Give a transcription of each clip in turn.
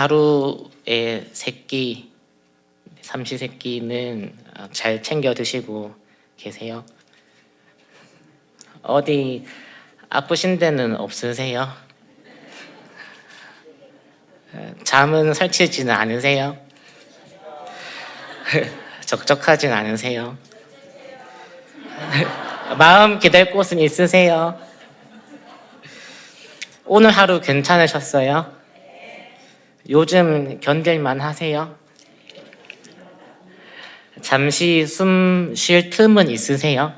하루에 세끼, 삼시세끼는 잘 챙겨 드시고 계세요? 어디 아프신 데는 없으세요? 잠은 설치지는 않으세요? 적적하진 않으세요? 마음 기댈 곳은 있으세요? 오늘 하루 괜찮으셨어요? 요즘 견딜만 하세요? 잠시 숨 쉴 틈은 있으세요?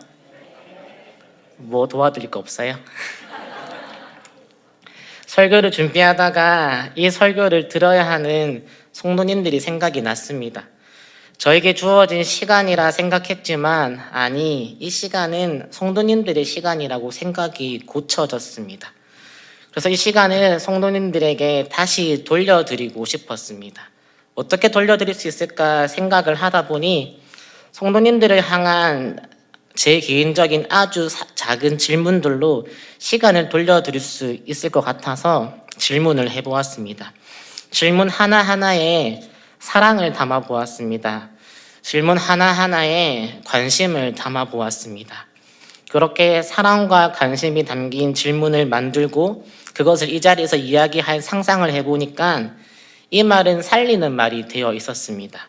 뭐 도와드릴 거 없어요? 설교를 준비하다가 이 설교를 들어야 하는 성도님들이 생각이 났습니다. 저에게 주어진 시간이라 생각했지만 아니, 이 시간은 성도님들의 시간이라고 생각이 고쳐졌습니다. 그래서 이 시간을 성도님들에게 다시 돌려드리고 싶었습니다. 어떻게 돌려드릴 수 있을까 생각을 하다 보니 성도님들을 향한 제 개인적인 아주 작은 질문들로 시간을 돌려드릴 수 있을 것 같아서 질문을 해보았습니다. 질문 하나하나에 사랑을 담아보았습니다. 질문 하나하나에 관심을 담아보았습니다. 그렇게 사랑과 관심이 담긴 질문을 만들고 그것을 이 자리에서 이야기할 상상을 해보니까 이 말은 살리는 말이 되어 있었습니다.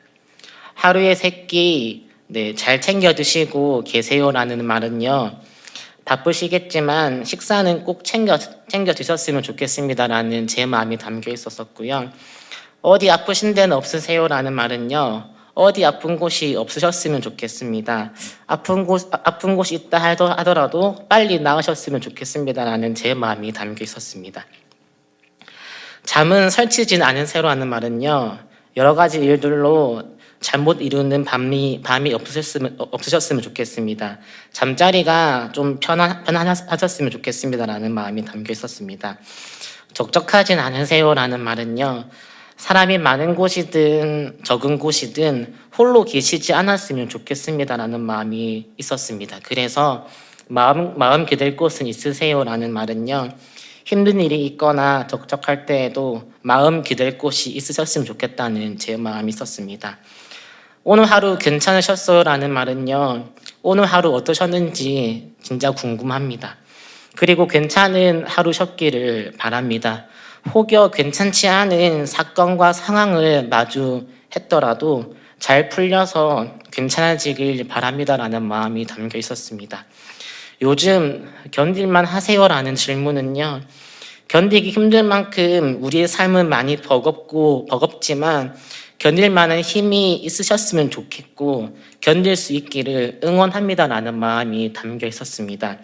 하루에 세끼 잘 챙겨 드시고 계세요라는 말은요, 바쁘시겠지만 식사는 꼭 챙겨 드셨으면 좋겠습니다라는 제 마음이 담겨 있었었고요. 어디 아프신 데는 없으세요라는 말은요, 어디 아픈 곳이 없으셨으면 좋겠습니다. 아픈 곳이 있다 하더라도 빨리 나으셨으면 좋겠습니다라는 제 마음이 담겨 있었습니다. 잠은 설치진 않으세요라는 말은요, 여러 가지 일들로 잠 못 이루는 밤이 없으셨으면 좋겠습니다. 잠자리가 좀 편안하셨으면 좋겠습니다라는 마음이 담겨 있었습니다. 적적하진 않으세요라는 말은요, 사람이 많은 곳이든 적은 곳이든 홀로 계시지 않았으면 좋겠습니다라는 마음이 있었습니다. 그래서 마음 기댈 곳은 있으세요라는 말은요, 힘든 일이 있거나 적적할 때에도 마음 기댈 곳이 있으셨으면 좋겠다는 제 마음이 있었습니다. 오늘 하루 괜찮으셨어요라는 말은요, 오늘 하루 어떠셨는지 진짜 궁금합니다. 그리고 괜찮은 하루셨기를 바랍니다. 혹여 괜찮지 않은 사건과 상황을 마주했더라도 잘 풀려서 괜찮아지길 바랍니다라는 마음이 담겨 있었습니다. 요즘 견딜만 하세요라는 질문은요, 견디기 힘들 만큼 우리의 삶은 많이 버겁지만 견딜 만한 힘이 있으셨으면 좋겠고 견딜 수 있기를 응원합니다라는 마음이 담겨 있었습니다.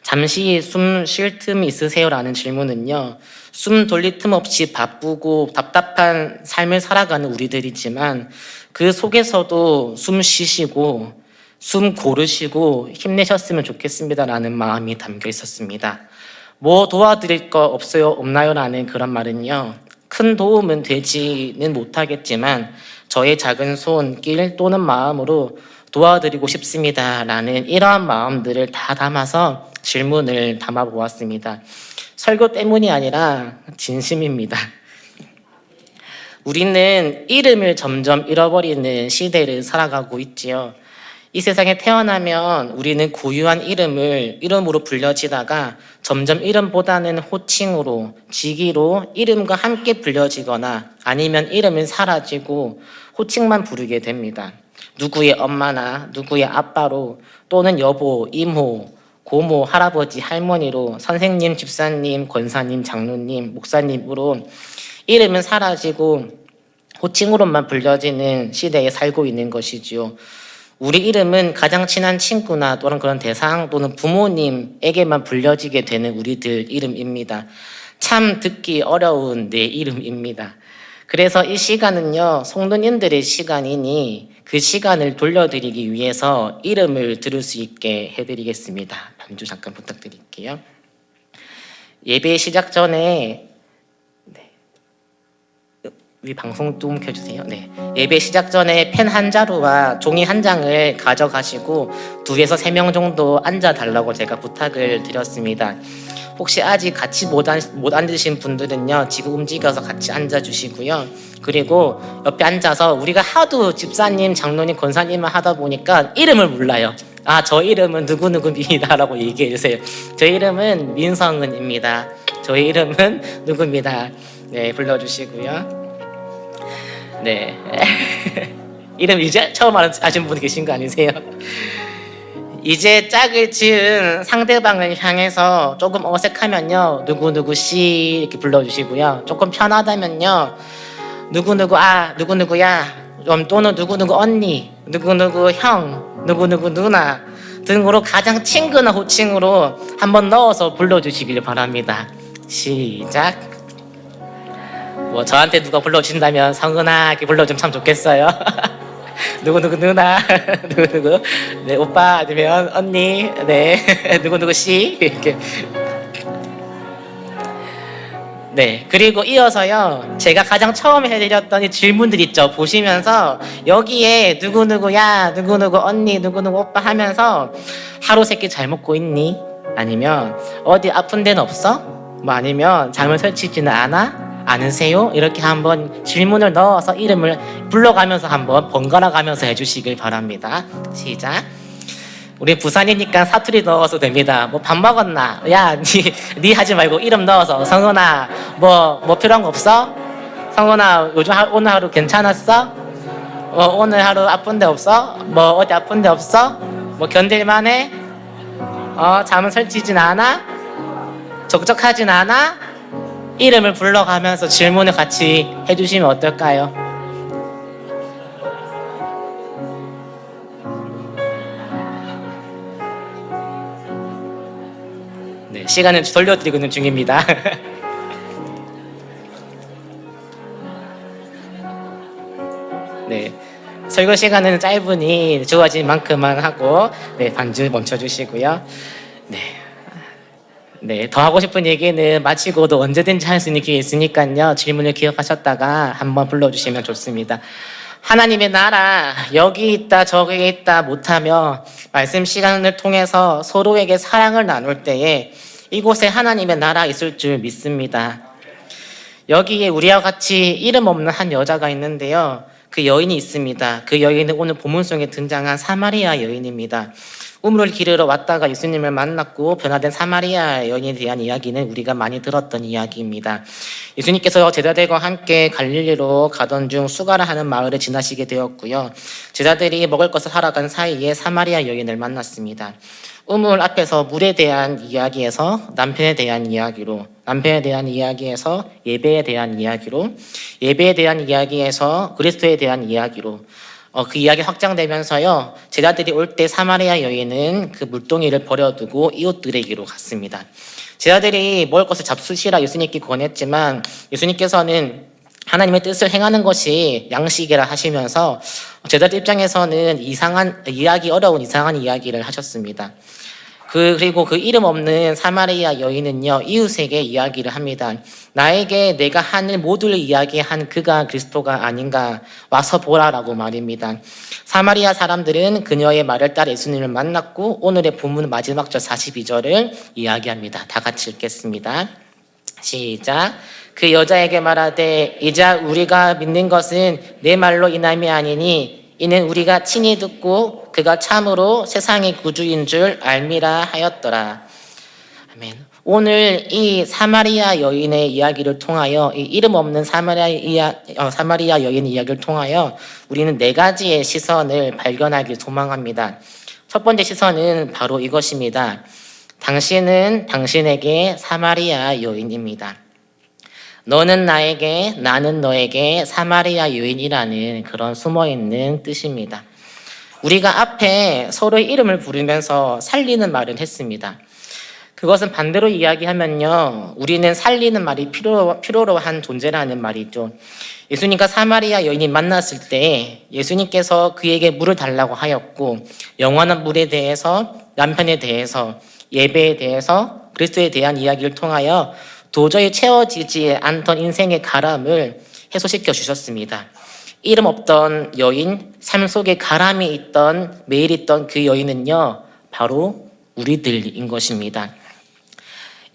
잠시 숨 쉴 틈 있으세요라는 질문은요, 숨 돌릴 틈 없이 바쁘고 답답한 삶을 살아가는 우리들이지만 그 속에서도 숨 쉬시고 숨 고르시고 힘내셨으면 좋겠습니다라는 마음이 담겨 있었습니다. 뭐 도와드릴 거 없나요라는 그런 말은요, 큰 도움은 되지는 못하겠지만 저의 작은 손길 또는 마음으로 도와드리고 싶습니다라는 이러한 마음들을 다 담아서 질문을 담아보았습니다. 설교 때문이 아니라 진심입니다. 우리는 이름을 점점 잃어버리는 시대를 살아가고 있지요. 이 세상에 태어나면 우리는 고유한 이름으로 불려지다가 점점 이름보다는 호칭으로, 직위로 이름과 함께 불려지거나 아니면 이름은 사라지고 호칭만 부르게 됩니다. 누구의 엄마나 누구의 아빠로 또는 여보, 이모, 고모, 할아버지, 할머니로, 선생님, 집사님, 권사님, 장로님, 목사님으로 이름은 사라지고 호칭으로만 불려지는 시대에 살고 있는 것이지요. 우리 이름은 가장 친한 친구나 또는 그런 대상 또는 부모님에게만 불려지게 되는 우리들 이름입니다. 참 듣기 어려운 내 이름입니다. 그래서 이 시간은요, 성도님들의 시간이니 그 시간을 돌려드리기 위해서 이름을 들을 수 있게 해드리겠습니다. 반주 잠깐 부탁드릴게요. 예배 시작 전에 위 방송 좀 켜주세요. 예배 시작 전에 펜 한 자루와 종이 한 장을 가져가시고 2에서 3명 정도 앉아달라고 제가 부탁을 드렸습니다. 혹시 아직 같이 못 앉으신 분들은요, 지금 움직여서 같이 앉아주시고요. 그리고 옆에 앉아서 우리가 하도 집사님, 장로님, 권사님을 하다 보니까 이름을 몰라요. 아, 저 이름은 누구누구입니다 라고 얘기해 주세요. 저 이름은 민성은입니다. 저희 이름은 누구입니다. 네, 불러주시고요. 네. 이름 이제 처음 아신 분 계신 거 아니세요? 이제 짝을 지은 상대방을 향해서 조금 어색하면요, 누구누구씨 이렇게 불러주시고요. 조금 편하다면요, 누구누구 누구누구야, 또는 누구누구 언니, 누구누구 형, 누구누구 누나 등으로 가장 친근한 호칭으로 한번 넣어서 불러주시길 바랍니다. 시작. 뭐 저한테 누가 불러주신다면 성은아 이렇게 불러주면 참 좋겠어요. 누구누구 누나, 누구누구 네 오빠 아니면 언니, 네 누구누구 씨 이렇게. 네, 그리고 이어서요, 제가 가장 처음에 해드렸던 이 질문들 있죠. 보시면서 여기에 누구누구야, 누구누구 언니, 누구누구 오빠 하면서 하루 세끼 잘 먹고 있니? 아니면 어디 아픈 데는 없어? 뭐 아니면 잠을 설치지는 않아? 아는세요? 이렇게 한번 질문을 넣어서 이름을 불러가면서 한번 번갈아 가면서 해주시길 바랍니다. 시작. 우리 부산이니까 사투리 넣어서 됩니다. 뭐 밥 먹었나? 야, 니 하지 말고 이름 넣어서. 성은아, 뭐 필요한 거 없어? 성은아, 요즘 오늘 하루 괜찮았어? 오늘 하루 아픈 데 없어? 뭐 어디 아픈 데 없어? 뭐 견딜만 해? 잠은 설치진 않아? 적적하진 않아? 이름을 불러가면서 질문을 같이 해주시면 어떨까요? 네, 시간을 돌려드리고 있는 중입니다. 네, 설교 시간은 짧으니 주어진 만큼만 하고, 네, 반주 멈춰주시고요. 네, 더 하고 싶은 얘기는 마치고도 언제든지 할 수 있는 기회 있으니까요, 질문을 기억하셨다가 한번 불러주시면 좋습니다. 하나님의 나라 여기 있다 저기 있다 못하며 말씀 시간을 통해서 서로에게 사랑을 나눌 때에 이곳에 하나님의 나라 있을 줄 믿습니다. 여기에 우리와 같이 이름 없는 한 여자가 있는데요, 그 여인이 있습니다. 그 여인은 오늘 본문 속에 등장한 사마리아 여인입니다. 우물을 기르러 왔다가 예수님을 만났고 변화된 사마리아 여인에 대한 이야기는 우리가 많이 들었던 이야기입니다. 예수님께서 제자들과 함께 갈릴리로 가던 중 수가라 하는 마을을 지나시게 되었고요. 제자들이 먹을 것을 사러 간 사이에 사마리아 여인을 만났습니다. 우물 앞에서 물에 대한 이야기에서 남편에 대한 이야기로, 남편에 대한 이야기에서 예배에 대한 이야기로, 예배에 대한 이야기에서 그리스도에 대한 이야기로, 그 이야기 확장되면서요, 제자들이 올 때 사마리아 여인은 그 물동이를 버려두고 이웃들에게로 갔습니다. 제자들이 먹을 것을 잡수시라 예수님께 권했지만 예수님께서는 하나님의 뜻을 행하는 것이 양식이라 하시면서 제자들 입장에서는 이해하기 어려운 이상한 이야기를 하셨습니다. 그리고 그 이름 없는 사마리아 여인은요, 이웃에게 이야기를 합니다. 나에게 내가 하늘 모두를 이야기한 그가 그리스도가 아닌가, 와서 보라라고 말입니다. 사마리아 사람들은 그녀의 말을 따라 예수님을 만났고 오늘의 본문 마지막 절 42절을 이야기합니다. 다 같이 읽겠습니다. 시작. 그 여자에게 말하되 이제 우리가 믿는 것은 내 말로 인함이 아니니 이는 우리가 친히 듣고 그가 참으로 세상의 구주인 줄 알미라 하였더라. 아멘. 오늘 이 사마리아 여인의 이야기를 통하여, 이 이름 없는 사마리아 여인의 이야기를 통하여 우리는 네 가지의 시선을 발견하길 소망합니다. 첫 번째 시선은 바로 이것입니다. 당신은 당신에게 사마리아 여인입니다. 너는 나에게, 나는 너에게 사마리아 여인이라는 그런 숨어있는 뜻입니다. 우리가 앞에 서로의 이름을 부르면서 살리는 말을 했습니다. 그것은 반대로 이야기하면요, 우리는 살리는 말이 필요로 한 존재라는 말이죠. 예수님과 사마리아 여인이 만났을 때 예수님께서 그에게 물을 달라고 하였고, 영원한 물에 대해서, 남편에 대해서, 예배에 대해서, 그리스도에 대한 이야기를 통하여 도저히 채워지지 않던 인생의 가람을 해소시켜 주셨습니다. 이름 없던 여인, 삶 속에 가람이 매일 있던 그 여인은요, 바로 우리들인 것입니다.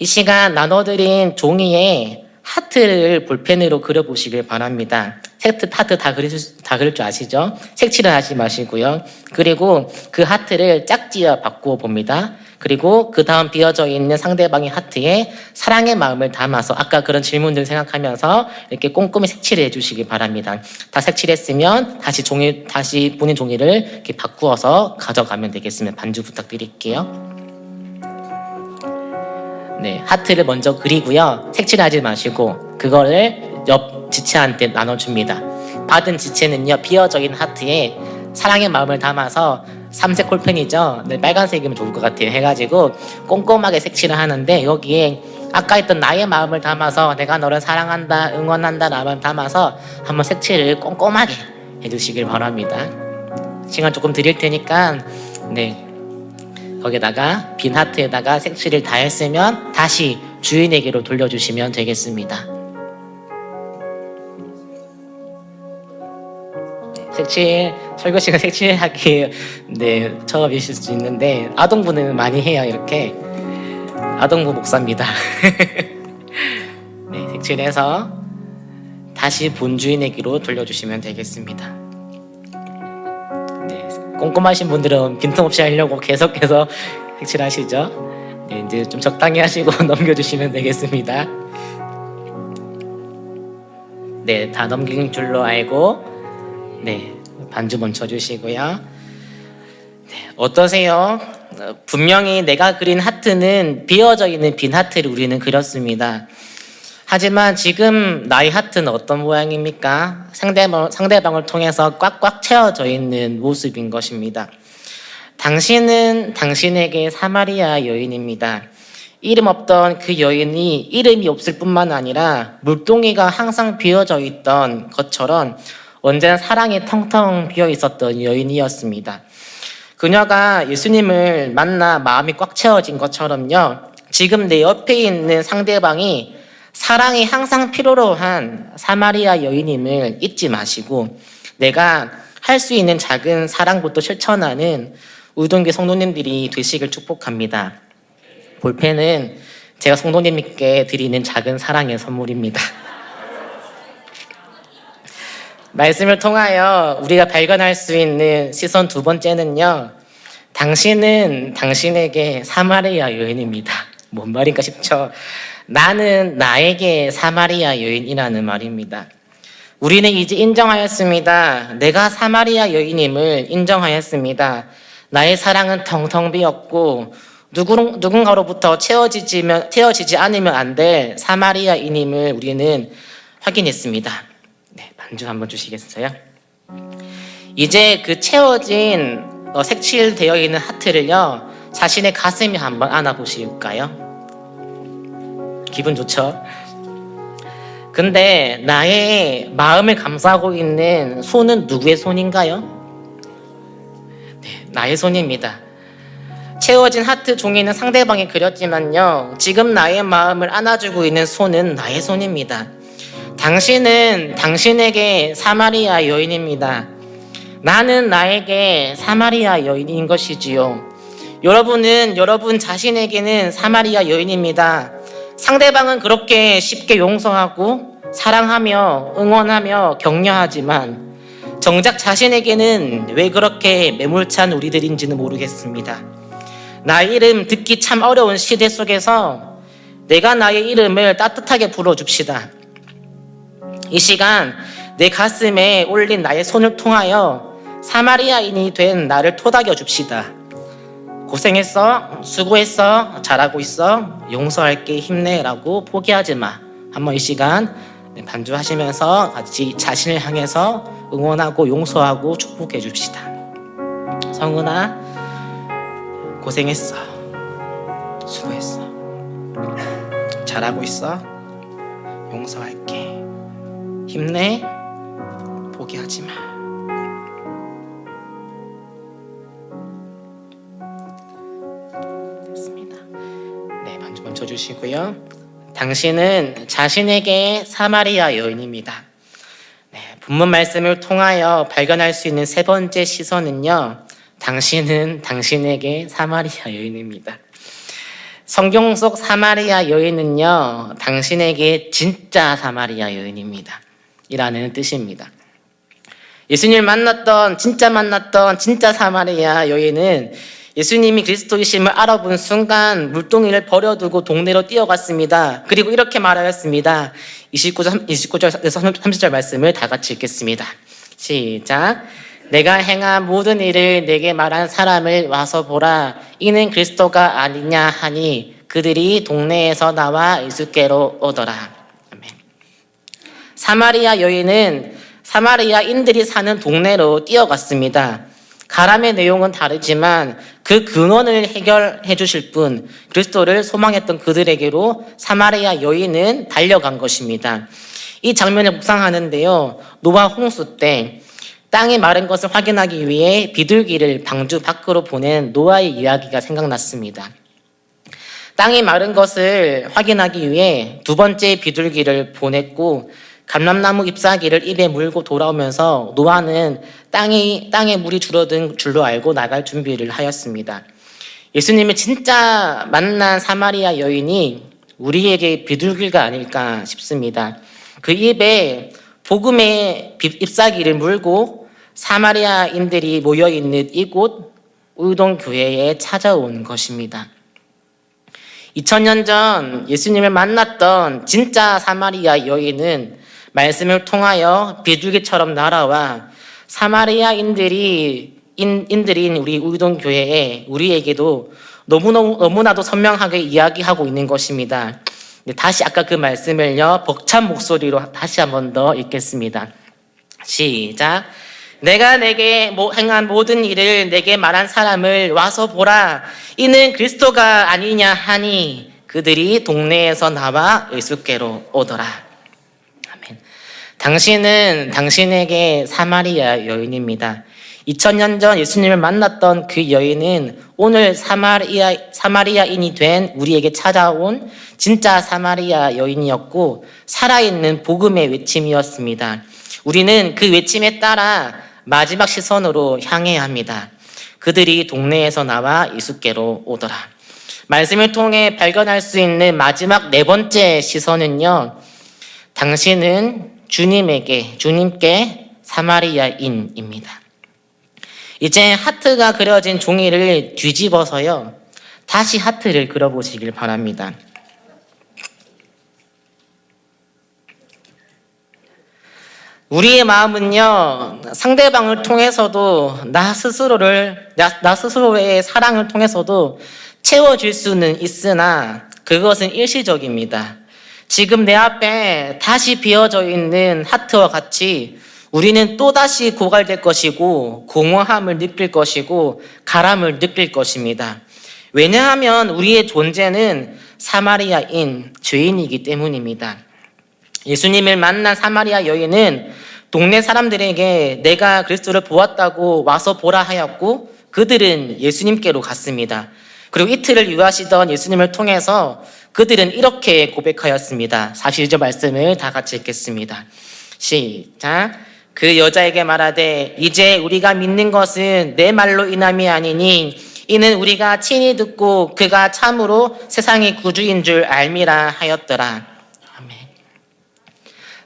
이 시간 나눠드린 종이에 하트를 볼펜으로 그려보시길 바랍니다. 하트 다 그릴 줄 아시죠? 색칠을 하지 마시고요. 그리고 그 하트를 짝지어 바꾸어 봅니다. 그리고 그 다음 비어져 있는 상대방의 하트에 사랑의 마음을 담아서 아까 그런 질문들 생각하면서 이렇게 꼼꼼히 색칠을 해주시기 바랍니다. 다 색칠했으면 다시 본인 종이를 이렇게 바꾸어서 가져가면 되겠습니다. 반주 부탁드릴게요. 네, 하트를 먼저 그리고요. 색칠하지 마시고 그거를 옆 지체한테 나눠줍니다. 받은 지체는요, 비어져 있는 하트에 사랑의 마음을 담아서 삼색 콜펜이죠. 네, 빨간색이면 좋을 것 같아요. 해가지고 꼼꼼하게 색칠을 하는데 여기에 아까 했던 나의 마음을 담아서 내가 너를 사랑한다, 응원한다 마음을 담아서 한번 색칠을 꼼꼼하게 해주시길 바랍니다. 시간 조금 드릴 테니까 네, 거기다가 빈 하트에다가 색칠을 다 했으면 다시 주인에게로 돌려주시면 되겠습니다. 색칠, 설교 시간 색칠하기 처음이실 수 있는데 아동부는 많이 해요. 이렇게 아동부 목사입니다. 네, 색칠해서 다시 본주인에게로 돌려주시면 되겠습니다. 네, 꼼꼼하신 분들은 빈틈없이 하려고 계속해서 색칠하시죠. 네, 이제 좀 적당히 하시고 넘겨주시면 되겠습니다. 네, 다 넘긴 줄로 알고 네, 반주 멈춰주시고요. 네, 어떠세요? 분명히 내가 그린 하트는 비어져 있는 빈 하트를 우리는 그렸습니다. 하지만 지금 나의 하트는 어떤 모양입니까? 상대방을 통해서 꽉꽉 채워져 있는 모습인 것입니다. 당신은 당신에게 사마리아 여인입니다. 이름 없던 그 여인이 이름이 없을 뿐만 아니라 물동이가 항상 비어져 있던 것처럼 언제나 사랑이 텅텅 비어 있었던 여인이었습니다. 그녀가 예수님을 만나 마음이 꽉 채워진 것처럼요. 지금 내 옆에 있는 상대방이 사랑이 항상 필요로 한 사마리아 여인임을 잊지 마시고 내가 할 수 있는 작은 사랑부터 실천하는 우동교 성도님들이 되시길 축복합니다. 볼펜은 제가 성도님께 드리는 작은 사랑의 선물입니다. 말씀을 통하여 우리가 발견할 수 있는 시선 두 번째는요. 당신은 당신에게 사마리아 여인입니다. 뭔 말인가 싶죠? 나는 나에게 사마리아 여인이라는 말입니다. 우리는 이제 인정하였습니다. 내가 사마리아 여인임을 인정하였습니다. 나의 사랑은 텅텅 비었고 누군가로부터 채워지지 않으면 안 될 사마리아인임을 우리는 확인했습니다. 네, 반주 한번 주시겠어요? 이제 그 채워진 색칠되어 있는 하트를요, 자신의 가슴에 한번 안아보실까요? 기분 좋죠? 근데 나의 마음을 감싸고 있는 손은 누구의 손인가요? 네, 나의 손입니다. 채워진 하트 종이는 상대방이 그렸지만요, 지금 나의 마음을 안아주고 있는 손은 나의 손입니다. 당신은 당신에게 사마리아 여인입니다. 나는 나에게 사마리아 여인인 것이지요. 여러분은 여러분 자신에게는 사마리아 여인입니다. 상대방은 그렇게 쉽게 용서하고 사랑하며 응원하며 격려하지만 정작 자신에게는 왜 그렇게 매몰찬 우리들인지는 모르겠습니다. 나의 이름 듣기 참 어려운 시대 속에서 내가 나의 이름을 따뜻하게 불러줍시다. 이 시간 내 가슴에 올린 나의 손을 통하여 사마리아인이 된 나를 토닥여 줍시다. 고생했어, 수고했어, 잘하고 있어, 용서할게, 힘내라고 포기하지 마. 한번 이 시간 반주하시면서 같이 자신을 향해서 응원하고 용서하고 축복해 줍시다. 성은아, 고생했어, 수고했어, 잘하고 있어, 용서할게, 힘내, 포기하지 마. 됐습니다. 네, 반주 멈춰주시고요. 당신은 자신에게 사마리아 여인입니다. 네, 본문 말씀을 통하여 발견할 수 있는 세 번째 시선은요, 당신은 당신에게 사마리아 여인입니다. 성경 속 사마리아 여인은요, 당신에게 진짜 사마리아 여인입니다. 이라는 뜻입니다. 예수님을 만났던 진짜 사마리아 여인은 예수님이 그리스도이심을 알아본 순간 물동이를 버려두고 동네로 뛰어갔습니다. 그리고 이렇게 말하였습니다. 29절에서 30절 말씀을 다 같이 읽겠습니다. 시작. 내가 행한 모든 일을 내게 말한 사람을 와서 보라. 이는 그리스도가 아니냐 하니 그들이 동네에서 나와 예수께로 오더라. 아멘. 사마리아 여인은 사마리아인들이 사는 동네로 뛰어갔습니다. 가람의 내용은 다르지만 그 근원을 해결해 주실 분, 그리스도를 소망했던 그들에게로 사마리아 여인은 달려간 것입니다. 이 장면을 묵상하는데요, 노아 홍수 때 땅이 마른 것을 확인하기 위해 비둘기를 방주 밖으로 보낸 노아의 이야기가 생각났습니다. 땅이 마른 것을 확인하기 위해 두 번째 비둘기를 보냈고 감람나무 잎사귀를 입에 물고 돌아오면서 노아는 땅에 물이 줄어든 줄로 알고 나갈 준비를 하였습니다. 예수님을 진짜 만난 사마리아 여인이 우리에게 비둘기가 아닐까 싶습니다. 그 입에 복음의 잎사귀를 물고 사마리아인들이 모여있는 이곳 우유동교회에 찾아온 것입니다. 2000년 전 예수님을 만났던 진짜 사마리아 여인은 말씀을 통하여 비둘기처럼 날아와 사마리아인들인 우리 우유동교회에 우리에게도 너무나도 선명하게 이야기하고 있는 것입니다. 다시 아까 그 말씀을요, 벅찬 목소리로 다시 한 번 더 읽겠습니다. 시작. 내가 내게 행한 모든 일을 내게 말한 사람을 와서 보라. 이는 그리스도가 아니냐 하니 그들이 동네에서 나와 예수께로 오더라. 아멘. 당신은 당신에게 사마리아 여인입니다. 2000년 전 예수님을 만났던 그 여인은 오늘 사마리아인이 된 우리에게 찾아온 진짜 사마리아 여인이었고 살아있는 복음의 외침이었습니다. 우리는 그 외침에 따라 마지막 시선으로 향해야 합니다. 그들이 동네에서 나와 예수께로 오더라. 말씀을 통해 발견할 수 있는 마지막 네 번째 시선은요, 당신은 주님께 사마리아인입니다. 이제 하트가 그려진 종이를 뒤집어서요, 다시 하트를 그려보시길 바랍니다. 우리의 마음은요, 상대방을 통해서도 나 스스로의 사랑을 통해서도 채워질 수는 있으나 그것은 일시적입니다. 지금 내 앞에 다시 비어져 있는 하트와 같이 우리는 또다시 고갈될 것이고 공허함을 느낄 것이고 가람을 느낄 것입니다. 왜냐하면 우리의 존재는 사마리아인 죄인이기 때문입니다. 예수님을 만난 사마리아 여인은 동네 사람들에게 내가 그리스도를 보았다고 와서 보라 하였고 그들은 예수님께로 갔습니다. 그리고 이틀을 유하시던 예수님을 통해서 그들은 이렇게 고백하였습니다. 41절 말씀을 다 같이 읽겠습니다. 시작. 그 여자에게 말하되 이제 우리가 믿는 것은 내 말로 인함이 아니니 이는 우리가 친히 듣고 그가 참으로 세상의 구주인 줄 알미라 하였더라. 아멘.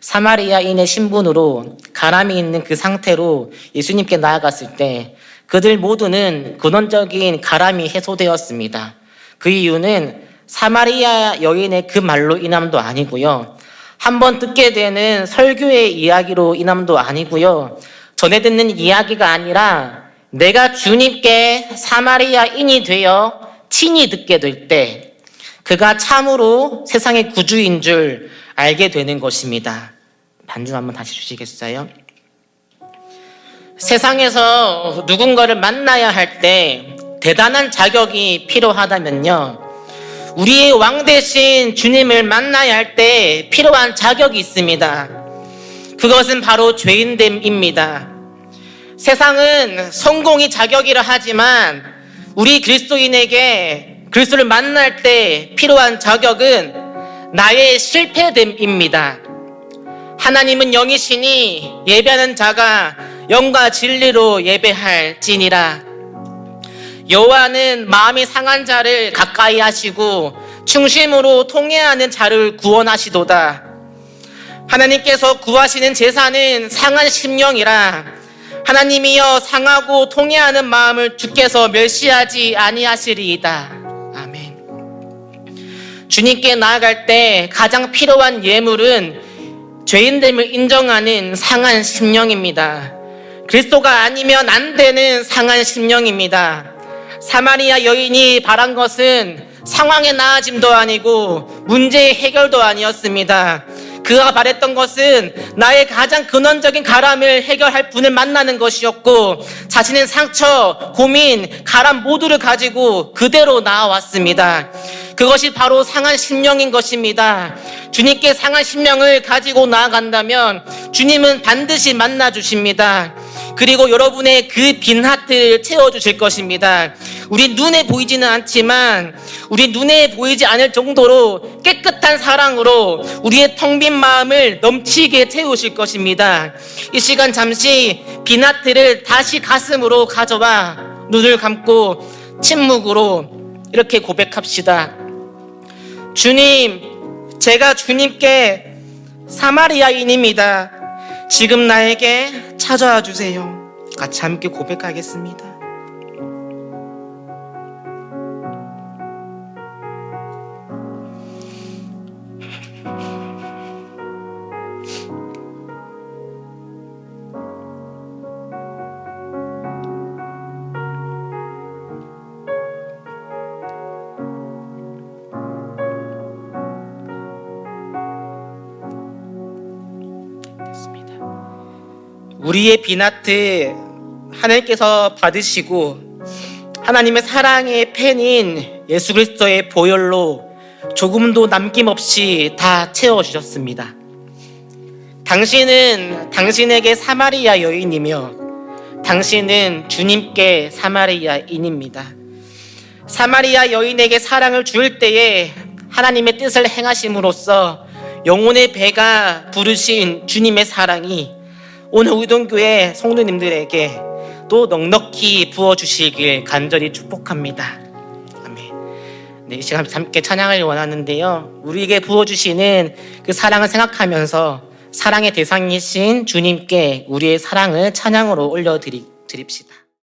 사마리아인의 신분으로 가람이 있는 그 상태로 예수님께 나아갔을 때 그들 모두는 근원적인 가람이 해소되었습니다. 그 이유는 사마리아 여인의 그 말로 인함도 아니고요, 한번 듣게 되는 설교의 이야기로 인함도 아니고요, 전해 듣는 이야기가 아니라 내가 주님께 사마리아인이 되어 친히 듣게 될 때 그가 참으로 세상의 구주인 줄 알게 되는 것입니다. 반주 한번 다시 주시겠어요? 세상에서 누군가를 만나야 할 때 대단한 자격이 필요하다면요, 우리의 왕 대신 주님을 만나야 할 때 필요한 자격이 있습니다. 그것은 바로 죄인됨입니다. 세상은 성공이 자격이라 하지만 우리 그리스도인에게 그리스도를 만날 때 필요한 자격은 나의 실패됨입니다. 하나님은 영이시니 예배하는 자가 영과 진리로 예배할지니라. 여호와는 마음이 상한 자를 가까이 하시고 충심으로 통회하는 자를 구원하시도다. 하나님께서 구하시는 제사는 상한 심령이라 하나님이여 상하고 통회하는 마음을 주께서 멸시하지 아니하시리이다. 아멘. 주님께 나아갈 때 가장 필요한 예물은 죄인됨을 인정하는 상한 심령입니다. 그리스도가 아니면 안 되는 상한 심령입니다. 사마리아 여인이 바란 것은 상황의 나아짐도 아니고 문제의 해결도 아니었습니다. 그가 바랬던 것은 나의 가장 근원적인 가람을 해결할 분을 만나는 것이었고, 자신의 상처, 고민, 가람 모두를 가지고 그대로 나아왔습니다. 그것이 바로 상한 심령인 것입니다. 주님께 상한 심령을 가지고 나아간다면 주님은 반드시 만나주십니다. 그리고 여러분의 그 빈 하트를 채워주실 것입니다. 우리 눈에 보이지는 않지만 우리 눈에 보이지 않을 정도로 깨끗한 사랑으로 우리의 텅 빈 마음을 넘치게 채우실 것입니다. 이 시간 잠시 빈 하트를 다시 가슴으로 가져와 눈을 감고 침묵으로 이렇게 고백합시다. 주님, 제가 주님께 사마리아인입니다. 지금 나에게 찾아와 주세요. 같이 함께 고백하겠습니다. 우리의 빈하트 하나님께서 받으시고 하나님의 사랑의 펜인 예수 그리스도의 보혈로 조금도 남김없이 다 채워주셨습니다. 당신은 당신에게 사마리아 여인이며 당신은 주님께 사마리아인입니다. 사마리아 여인에게 사랑을 줄 때에 하나님의 뜻을 행하심으로써 영혼의 배가 부르신 주님의 사랑이 오늘 우동교회 성도님들에게 또 넉넉히 부어주시길 간절히 축복합니다. 아멘. 네, 이 시간 함께 찬양을 원하는데요. 우리에게 부어주시는 그 사랑을 생각하면서 사랑의 대상이신 주님께 우리의 사랑을 찬양으로 올려드립시다.